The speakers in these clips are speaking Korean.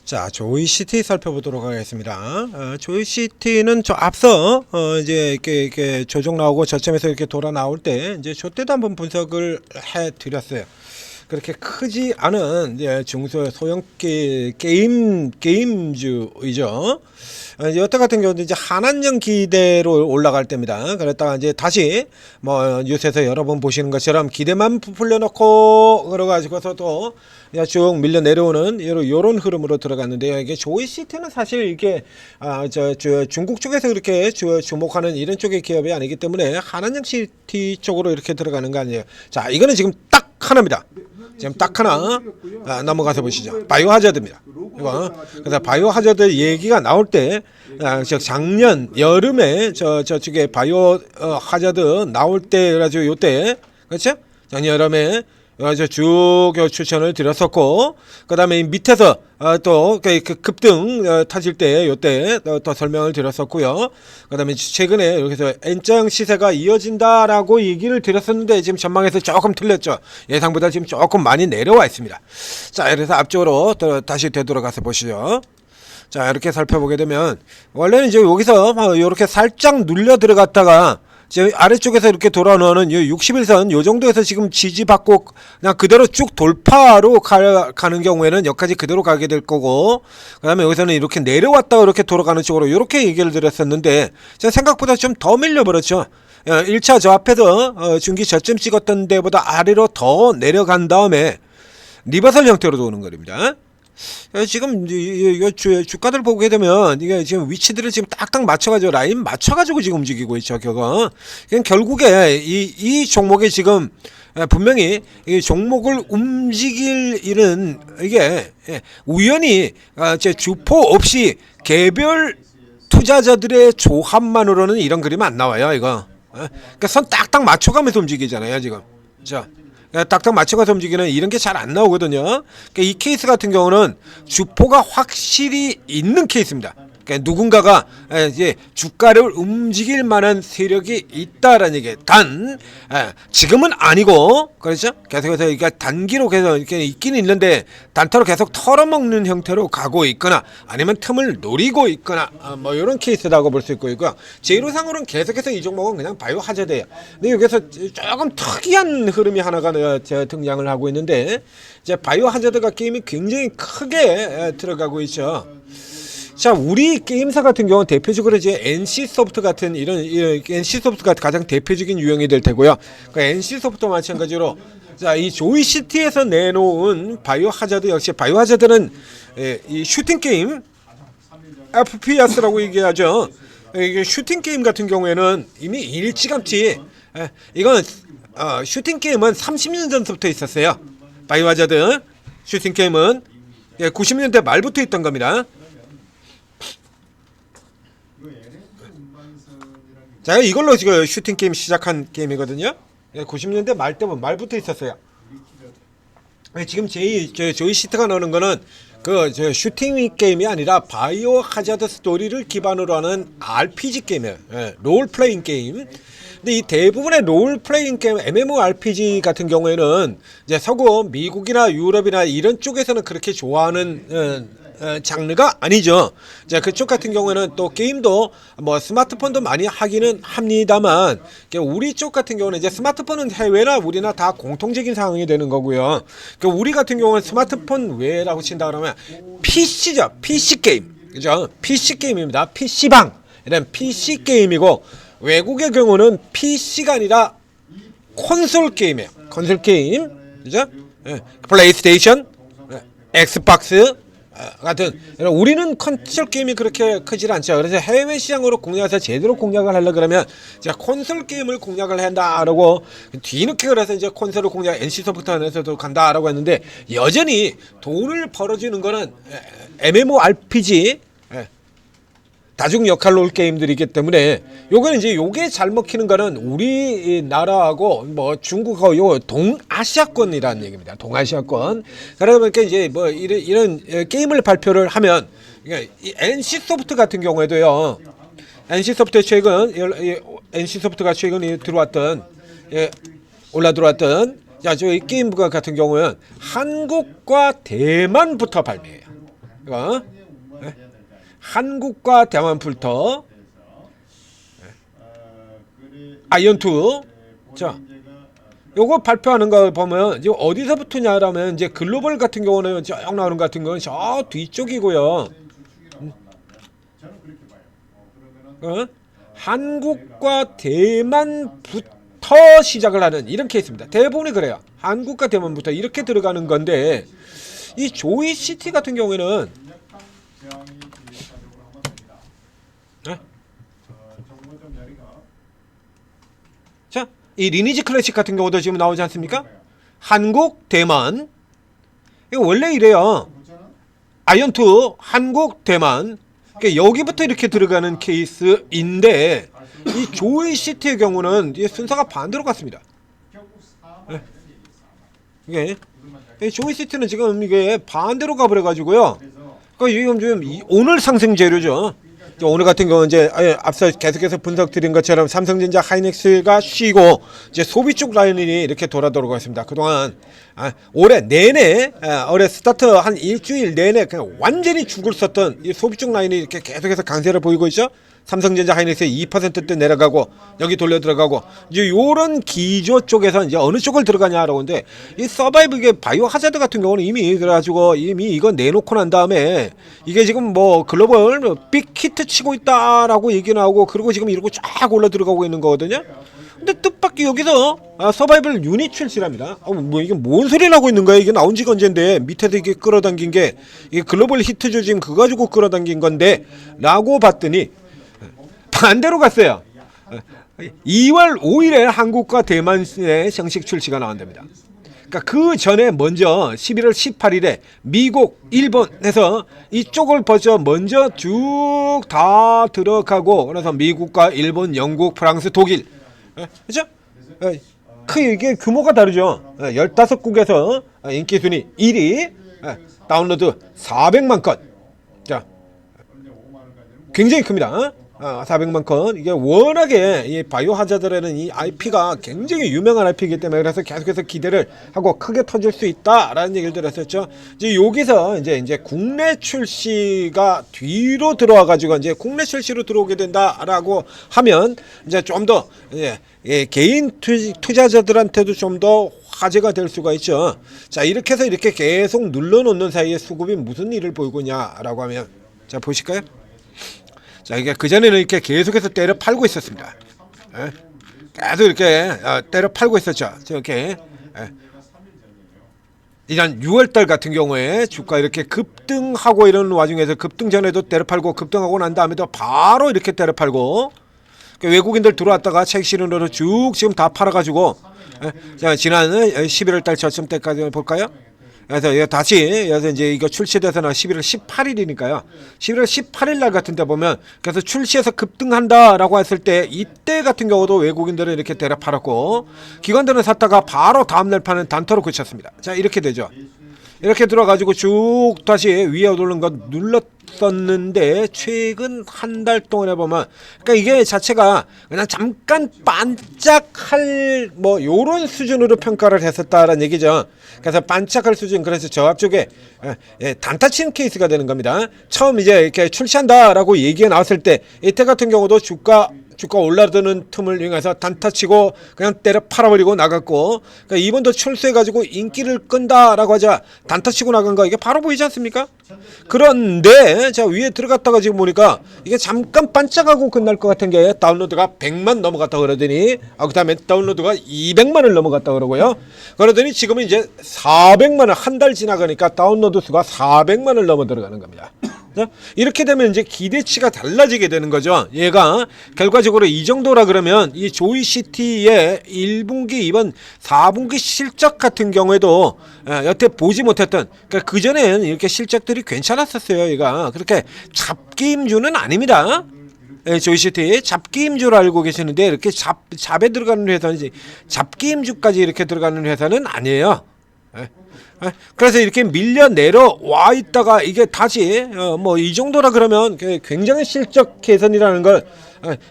자, 조이시티 살펴보도록 하겠습니다. 조이시티는 저 앞서 이제 이렇게 조정 나오고 저점에서 이렇게 돌아 나올 때 이제 저 때도 한번 분석을 해 드렸어요. 그렇게 크지 않은 이제 중소 소형 게임주이죠. 여태 같은 경우도 이제 한한령 기대로 올라갈 때입니다. 그랬다가 이제 다시 뭐 뉴스에서 여러 번 보시는 것처럼 기대만 부풀려 놓고 그래가지고서 또 쭉 밀려 내려오는 요런 흐름으로 들어갔는데요. 이게 조이시티는 사실 이게 중국 쪽에서 그렇게 주목하는 이런 쪽의 기업이 아니기 때문에 한한령 시티 쪽으로 이렇게 들어가는 거 아니에요. 자, 이거는 지금 딱 하나입니다. 지금 딱 하나 넘어가서 보시죠. 바이오 하자드입니다. 이거 그래서 바이오 하자드 얘기가 나올 때 작년 여름에 저쪽에 바이오 하자드 나올 때 그래가지고 요때 그렇죠? 작년 여름에 쭉 추천을 드렸었고, 그 다음에 밑에서 또 그 급등 타실 때 요때 또 설명을 드렸었고요. 그 다음에 최근에 여기서 N장 시세가 이어진다라고 얘기를 드렸었는데 지금 전망에서 조금 틀렸죠. 예상보다 지금 조금 많이 내려와 있습니다. 자, 그래서 앞쪽으로 또 다시 되돌아가서 보시죠. 자, 이렇게 살펴보게 되면 원래는 이제 여기서 이렇게 살짝 눌려 들어갔다가 제 아래쪽에서 이렇게 돌아오는 60일선 요 정도에서 지금 지지받고 그냥 그대로 쭉 돌파로 가는 경우에는 여기까지 그대로 가게 될 거고, 그 다음에 여기서는 이렇게 내려왔다가 이렇게 돌아가는 쪽으로 이렇게 얘기를 드렸었는데 제가 생각보다 좀 더 밀려버렸죠. 1차 저 앞에서 중기 저점 찍었던 데보다 아래로 더 내려간 다음에 리버설 형태로 도는 겁니다. 지금 주가들 보게 되면 이게 지금 위치들을 지금 딱딱 맞춰가지고 라인 맞춰가지고 지금 움직이고 있죠. 결국에 이 종목이 지금 분명히 이 종목을 움직일 일은 이게 우연히 제 주포 없이 개별 투자자들의 조합만으로는 이런 그림 안 나와요. 이거 그러니까 선 딱딱 맞춰가면서 움직이잖아요. 지금 자. 딱딱 맞춰가서 움직이는 이런 게 잘 안 나오거든요. 그러니까 이 케이스 같은 경우는 주포가 확실히 있는 케이스입니다. 그러니까 누군가가 이제 주가를 움직일 만한 세력이 있다라는 얘기예요. 단 지금은 아니고 그렇죠? 계속해서 이게 단기로 계속 이렇게 있기는 있는데 단타로 계속 털어먹는 형태로 가고 있거나 아니면 틈을 노리고 있거나 뭐 이런 케이스라고 볼 수 있고요. 제로상으로는 계속해서 이 종목은 그냥 바이오 하자드예요. 근데 여기서 조금 특이한 흐름이 하나가 등장을 하고 있는데 이제 바이오 하자드가 게임이 굉장히 크게 들어가고 있죠. 자, 우리 게임사 같은 경우는 대표적으로 이제 NC소프트 같은 이런 NC소프트가 가장 대표적인 유형이 될 테고요. 그 NC소프트와 마찬가지로 자, 이 조이시티에서 내놓은 바이오 하자드 역시 바이오 하자드는 이 슈팅 게임 FPS라고 얘기하죠. 이게 슈팅 게임 같은 경우에는 이미 일찌감치 이건 슈팅 게임은 30년 전부터 있었어요. 바이오 하자드 슈팅 게임은 90년대 말부터 있던 겁니다. 자, 이걸로 지금 슈팅 게임 시작한 게임이거든요. 90년대 말부터 있었어요. 지금 조이시트가 나오는 거는 슈팅 게임이 아니라 바이오 하자드 스토리를 기반으로 하는 RPG 게임이에요. 롤 플레잉 게임. 근데 이 대부분의 롤 플레잉 게임 MMORPG 같은 경우에는 이제 서구 미국이나 유럽이나 이런 쪽에서는 그렇게 좋아하는 장르가 아니죠. 자, 그쪽 같은 경우에는 또 게임도 뭐 스마트폰도 많이 하기는 합니다만 우리 쪽 같은 경우는 이제 스마트폰은 해외나 우리나 다 공통적인 상황이 되는 거고요. 우리 같은 경우는 스마트폰 외라고 친다 그러면 PC죠. PC 게임. 그죠? PC 게임입니다. PC방. 이런 PC 게임이고 외국의 경우는 PC가 아니라 콘솔 게임이에요. 콘솔 게임. 그죠? 플레이스테이션, 엑스박스 같은 우리는 콘솔 게임이 그렇게 크질 않죠. 그래서 해외 시장으로 공략해서 제대로 공략을 하려 그러면 이제 콘솔 게임을 공략을 한다라고 뒤늦게 그래서 이제 콘솔을 공략 NC소프트 안에서도 간다라고 했는데 여전히 돈을 벌어주는 거는 MMORPG 다중 역할 롤 게임들이기 때문에 요거는 이제 요게 잘 먹히는 거는 우리나라하고 뭐 중국하고 요 동아시아권이라는 얘기입니다. 동아시아권. 그러다 보니까 이제 뭐 이런 게임을 발표를 하면 이 NC소프트 같은 경우에도요. NC소프트가 최근 들어왔던 올라 들어왔던 자, 저 이 게임 같은 경우는 한국과 대만부터 발매해요. 이거 한국과 대만풀터 아이언2. 자, 요거 발표하는 거 보면 이제 어디서부터냐라면 이제 글로벌 같은 경우는 쭉 나오는 것 같은 건 저 뒤쪽이고요. 한국과 대만부터 시작을 하는 이런 케이스입니다. 대부분이 그래요. 한국과 대만부터 이렇게 들어가는 건데 이 조이시티 같은 경우에는 자, 이 리니지 클래식 같은 경우도 지금 나오지 않습니까? 한국, 대만. 이거 원래 이래요. 아이언2, 한국, 대만. 그러니까 여기부터 이렇게 들어가는 케이스인데 이 조이시티의 경우는 이 순서가 반대로 갔습니다. 이게 조이시티는 지금 이게 반대로 가버려가지고요. 그러니까 지금 오늘 상승 재료죠. 오늘 같은 경우는 이제 앞서 계속해서 분석드린 것처럼 삼성전자, 하이닉스가 쉬고 이제 소비 쪽 라인이 이렇게 돌아들어오고 있습니다. 그동안 올해 내내 올해 스타트 한 일주일 내내 그냥 완전히 죽을 썼던 이 소비 쪽 라인이 이렇게 계속해서 강세를 보이고 있죠. 삼성전자, 하이닉스 2%대 내려가고 여기 돌려 들어가고 이제 요런 기조 쪽에서 이제 어느 쪽을 들어가냐라고 하는데 이 서바이브 이게 바이오 하자드 같은 경우는 이미 그래가지고 이미 이거 내놓고 난 다음에 이게 지금 뭐 글로벌 빅 히트 치고 있다라고 얘기 나오고 그리고 지금 이러고 쫙 올라 들어가고 있는 거거든요. 근데 뜻밖의 여기서 서바이벌 유닛 출시랍니다. 뭐 이게 뭔 소리를 하고 있는 거야? 이게 나온 지가 언젠데 밑에서 이게 끌어당긴 게 이게 글로벌 히트죠 지금 그거 가지고 끌어당긴 건데 라고 봤더니 반대로 갔어요. 2월 5일에 한국과 대만의 정식 출시가 나온답니다. 그러니까 그 전에 먼저 11월 18일에 미국, 일본에서 이쪽을 먼저 쭉 다 들어가고 그래서 미국과 일본, 영국, 프랑스, 독일 그렇죠? 이게 규모가 다르죠. 15국에서 인기 순위 1위 다운로드 400만 건. 자, 굉장히 큽니다. 400만 건. 이게 워낙에 이 바이오 하자드라는 이 IP가 굉장히 유명한 IP이기 때문에 그래서 계속해서 기대를 하고 크게 터질 수 있다라는 얘기를 들었었죠. 이제 여기서 이제 국내 출시가 뒤로 들어와 가지고 이제 국내 출시로 들어오게 된다라고 하면 이제 좀 더 개인 투자자들한테도 좀 더 화제가 될 수가 있죠. 자, 이렇게 해서 이렇게 계속 눌러놓는 사이에 수급이 무슨 일을 보이고 있냐라고 하면 자, 보실까요? 자, 이게 그전에는 이렇게 계속해서 때려 팔고 있었습니다. 계속 이렇게 때려 팔고 있었죠. 이렇게 이런 6월달 같은 경우에 주가 이렇게 급등하고 이런 와중에서 급등 전에도 때려 팔고 급등하고 난 다음에도 바로 이렇게 때려 팔고 외국인들 들어왔다가 책 실은으로 쭉 지금 다 팔아가지고 자, 지난 11월달 저쯤 때까지 볼까요? 그래서 다시 그래서 이제 이거 출시돼서는 11월 18일이니까요. 11월 18일 날 같은 데 보면 그래서 출시해서 급등한다라고 했을 때 이때 같은 경우도 외국인들은 이렇게 때려 팔았고 기관들은 샀다가 바로 다음날 파는 단타로 그쳤습니다. 자, 이렇게 되죠. 이렇게 들어가지고 쭉 다시 위에 오르는 거 눌렀었는데 최근 한 달 동안에 보면 그러니까 이게 자체가 그냥 잠깐 반짝할 뭐 요런 수준으로 평가를 했었다라는 얘기죠. 그래서 반짝할 수준 그래서 저 앞쪽에 단타 치는 케이스가 되는 겁니다. 처음 이제 이렇게 출시한다라고 얘기가 나왔을 때 이때 같은 경우도 주가 올라드는 틈을 이용해서 단타치고 그냥 때려 팔아버리고 나갔고 그러니까 이번도 출소해가지고 인기를 끈다라고 하자 단타치고 나간 거 이게 바로 보이지 않습니까? 그런데 자 위에 들어갔다가 지금 보니까 이게 잠깐 반짝하고 끝날 것 같은 게 다운로드가 100만 넘어갔다 그러더니 그 다음에 다운로드가 200만을 넘어갔다 그러고요. 그러더니 지금은 이제 400만을 한 달 지나가니까 다운로드 수가 400만을 넘어 들어가는 겁니다. 이렇게 되면 이제 기대치가 달라지게 되는 거죠. 얘가 결과적으로 이 정도라 그러면 이 조이시티의 1분기 이번 4분기 실적 같은 경우에도 여태 보지 못했던 그러니까 그전엔 이렇게 실적들이 괜찮았었어요. 얘가 그렇게 잡기임주는 아닙니다. 조이시티 잡기임주로 알고 계시는데 이렇게 잡에 들어가는 회사는 잡기임주까지 이렇게 들어가는 회사는 아니에요. 예. 예. 그래서 이렇게 밀려 내려와 있다가 이게 다시 뭐 이 정도라 그러면 굉장히 실적 개선이라는 걸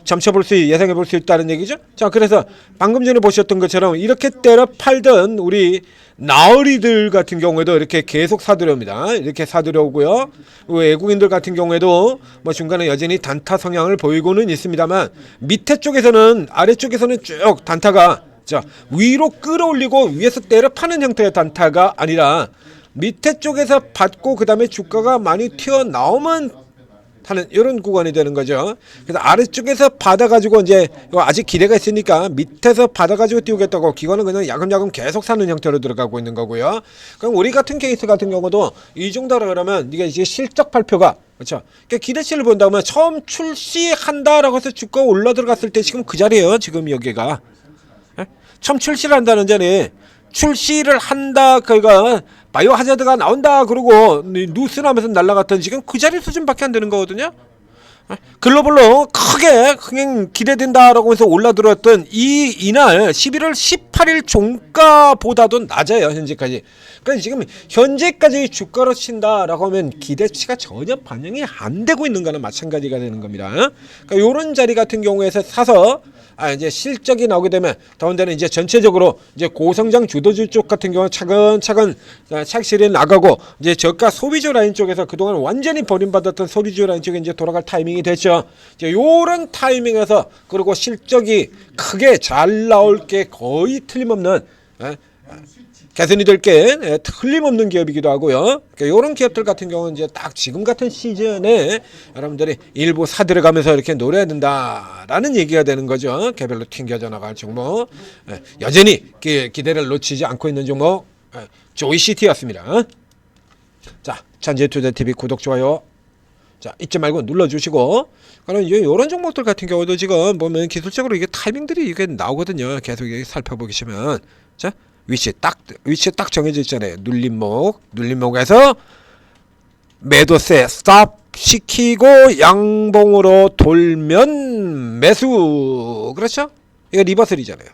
점쳐볼 수 예상해 볼 수 있다는 얘기죠. 자, 그래서 방금 전에 보셨던 것처럼 이렇게 때려 팔던 우리 나으리들 같은 경우에도 이렇게 계속 사들여옵니다. 이렇게 사들여오고요. 외국인들 같은 경우에도 뭐 중간에 여전히 단타 성향을 보이고는 있습니다만 밑에 쪽에서는 아래쪽에서는 쭉 단타가 자 위로 끌어올리고 위에서 때려 파는 형태의 단타가 아니라 밑에 쪽에서 받고 그 다음에 주가가 많이 튀어나오면 하는 이런 구간이 되는 거죠. 그래서 아래쪽에서 받아가지고 이제 아직 기대가 있으니까 밑에서 받아가지고 띄우겠다고 기관은 그냥 야금야금 계속 사는 형태로 들어가고 있는 거고요. 그럼 우리 같은 케이스 같은 경우도 이 정도라 그러면 이게 이제 실적 발표가 그렇죠. 그러니까 기대치를 본다면 처음 출시한다라고 해서 주가 올라 들어갔을 때 지금 그 자리예요. 지금 여기가 처음 출시를 한다는 자리 출시를 한다 그가 바이오 하자드가 나온다 그러고 뉴스 나면서 날라갔던 지금 그 자리 수준밖에 안 되는 거거든요. 글로벌로 크게 그냥 기대된다라고 해서 올라들었던 이날 11월 18일 종가보다도 낮아요 현재까지. 그러니까 지금 현재까지 주가로 친다라고 하면 기대치가 전혀 반영이 안 되고 있는 거나 마찬가지가 되는 겁니다. 그러니까 이런 자리 같은 경우에서 사서 이제 실적이 나오게 되면 더군다나 이제 전체적으로 이제 고성장 주도주 쪽 같은 경우는 차근차근 착실히 나가고 이제 저가 소비주 라인 쪽에서 그동안 완전히 버림받았던 소비주 라인 쪽에 이제 돌아갈 타이밍이 됐죠. 이제 요런 타이밍에서 그리고 실적이 크게 잘 나올 게 거의 틀림없는 개선이 될 게 틀림없는 기업이기도 하고요. 그러니까 이런 기업들 같은 경우는 이제 딱 지금 같은 시즌에 여러분들이 일부 사들어가면서 이렇게 노려야 된다라는 얘기가 되는 거죠. 개별로 튕겨져 나갈 종목, 여전히 기대를 놓치지 않고 있는 종목 조이시티였습니다. 자, 천재투자TV 구독 좋아요. 자, 잊지 말고 눌러주시고. 그럼 이런 종목들 같은 경우도 지금 보면 기술적으로 이게 타이밍들이 이게 나오거든요. 계속 살펴보시면 자. 위치 딱 정해져 있잖아요. 눌림목에서 매도세 스탑 시키고 양봉으로 돌면 매수. 그렇죠? 이거 리버설이잖아요.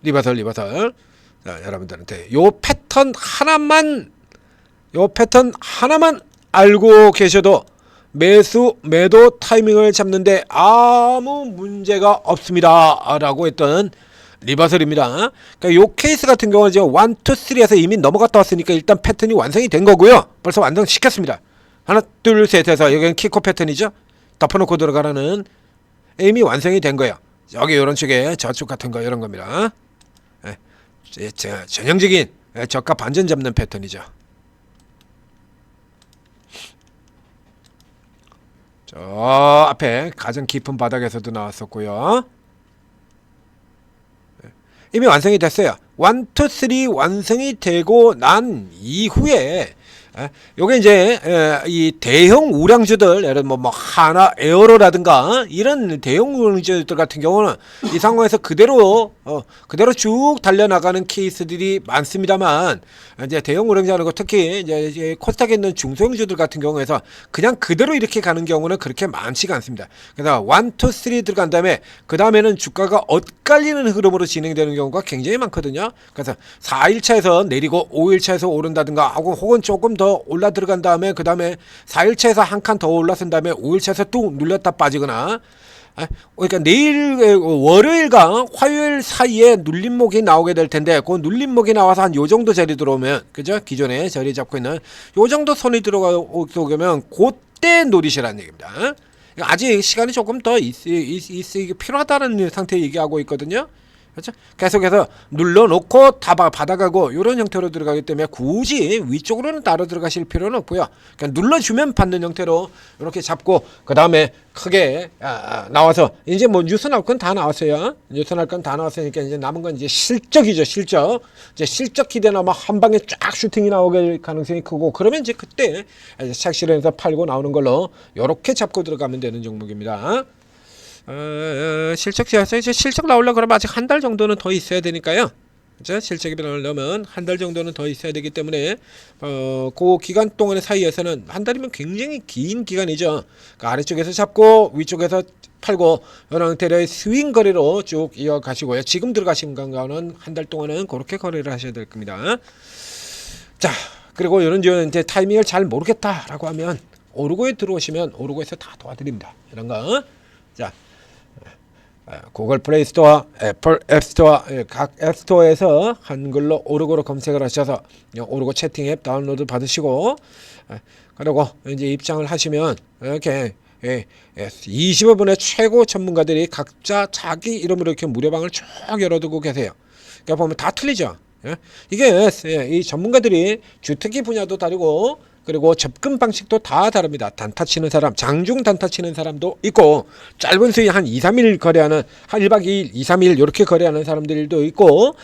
리버설. 자, 여러분들한테 요 패턴 하나만 알고 계셔도 매도 타이밍을 잡는데 아무 문제가 없습니다 라고 했던 리버설입니다. 그러니까 요 케이스 같은 경우는 이제 1, 2, 3에서 이미 넘어갔다 왔으니까 일단 패턴이 완성이 된 거고요. 벌써 완성시켰습니다. 하나, 둘, 셋 해서 여기는 킥오프 패턴이죠. 덮어놓고 들어가라는 이미 완성이 된 거예요. 여기 이런 식의 저축 같은 거 이런 겁니다. 전형적인 저가 반전 잡는 패턴이죠. 저 앞에 가장 깊은 바닥에서도 나왔었고요. 이미 완성이 됐어요. 1, 2, 3 완성이 되고 난 이후에 요게 이제 이 대형 우량주들 예를 들면 뭐 하나 에어로라든가 이런 대형 우량주들 같은 경우는 이 상황에서 그대로 쭉 달려나가는 케이스들이 많습니다만 이제 대형 우량주라는 거 특히 이제 코스닥에 있는 중소형주들 같은 경우에서 그냥 그대로 이렇게 가는 경우는 그렇게 많지가 않습니다. 그래서 1, 2, 3 들어간 다음에 그 다음에는 주가가 엇갈리는 흐름으로 진행되는 경우가 굉장히 많거든요. 그래서 4일차에서 내리고 5일차에서 오른다든가 혹은 조금 더 올라 들어간 다음에 그 다음에 4일차에서 한 칸 더 올라선 다음에 5일차에서 또 눌렸다 빠지거나 그러니까 내일 월요일과 화요일 사이에 눌림목이 나오게 될 텐데 그 눌림목이 나와서 한 요 정도 자리 들어오면 그죠? 기존에 자리 잡고 있는 요 정도 선이 들어오면 그때 노리시라는 얘기입니다. 아직 시간이 조금 더 있으기 필요하다는 상태 얘기하고 있거든요. 그렇죠? 계속해서 눌러놓고 다 받아가고 이런 형태로 들어가기 때문에 굳이 위쪽으로는 따로 들어가실 필요는 없고요. 그냥 눌러주면 받는 형태로 이렇게 잡고 그 다음에 크게 나와서 이제 뭐 뉴스 나올 건 다 나왔어요. 뉴스 나올 건 다 나왔으니까 이제 남은 건 이제 실적이죠. 이제 실적 기대나마 한 방에 쫙 슈팅이 나오게 가능성이 크고 그러면 이제 그때 착실해서 팔고 나오는 걸로 이렇게 잡고 들어가면 되는 종목입니다. 실적 나오려고 그러면 아직 한 달 정도는 더 있어야 되니까요. 그렇죠? 실적 기반을 넣으면 한 달 정도는 더 있어야 되기 때문에 그 기간 동안의 사이에서는 한 달이면 굉장히 긴 기간이죠. 그러니까 아래쪽에서 잡고 위쪽에서 팔고 이런 형태의 스윙 거래로 쭉 이어가시고요. 지금 들어가신 건가는 한 달 동안은 그렇게 거래를 하셔야 될 겁니다. 자, 그리고 이런 이제 타이밍을 잘 모르겠다라고 하면 오르고에 들어오시면 오르고에서 다 도와드립니다. 이런 거. 자, 구글 플레이 스토어, 애플 앱 스토어, 각 앱 스토어에서 한글로 오르고로 검색을 하셔서 오르고 채팅 앱 다운로드 받으시고, 그리고 이제 입장을 하시면 이렇게 25분의 최고 전문가들이 각자 자기 이름으로 이렇게 무료방을 쭉 열어두고 계세요. 그러니까 보면 다 틀리죠. 이게 이 전문가들이 주특기 분야도 다르고 그리고 접근 방식도 다 다릅니다. 단타 치는 사람, 장중 단타 치는 사람도 있고 짧은 수익 한 2, 3일 거래하는 한 1박 2일, 2, 3일 이렇게 거래하는 사람들도 있고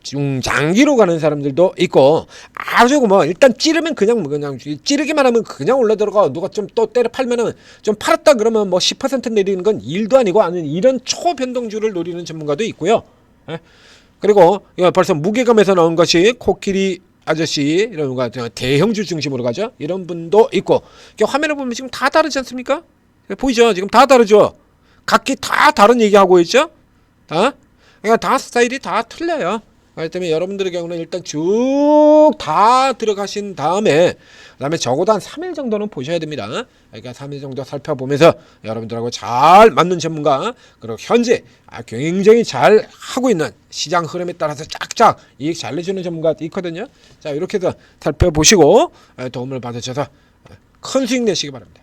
중장기로 가는 사람들도 있고 아주 뭐 일단 찌르면 그냥 찌르기만 하면 그냥 올라 들어가 누가 좀 또 때려 팔면은 좀 팔았다 그러면 뭐 10% 내리는 건 일도 아니고 아니면 이런 초변동주를 노리는 전문가도 있고요. 그리고 벌써 무게감에서 나온 것이 코끼리 아저씨 이런 거 대형주 중심으로 가죠. 이런 분도 있고 화면을 보면 지금 다 다르지 않습니까? 보이죠? 지금 다 다르죠. 각기 다 다른 얘기하고 있죠. 그러니까 다 스타일이 다 틀려요. 그렇기 때문에 여러분들의 경우는 일단 쭉 다 들어가신 다음에 그다음에 적어도 한 3일 정도는 보셔야 됩니다. 그러니까 3일 정도 살펴보면서 여러분들하고 잘 맞는 전문가 그리고 현재 굉장히 잘 하고 있는 시장 흐름에 따라서 쫙쫙 이익 잘 내주는 전문가도 있거든요. 자, 이렇게 해서 살펴보시고 도움을 받으셔서 큰 수익 내시기 바랍니다.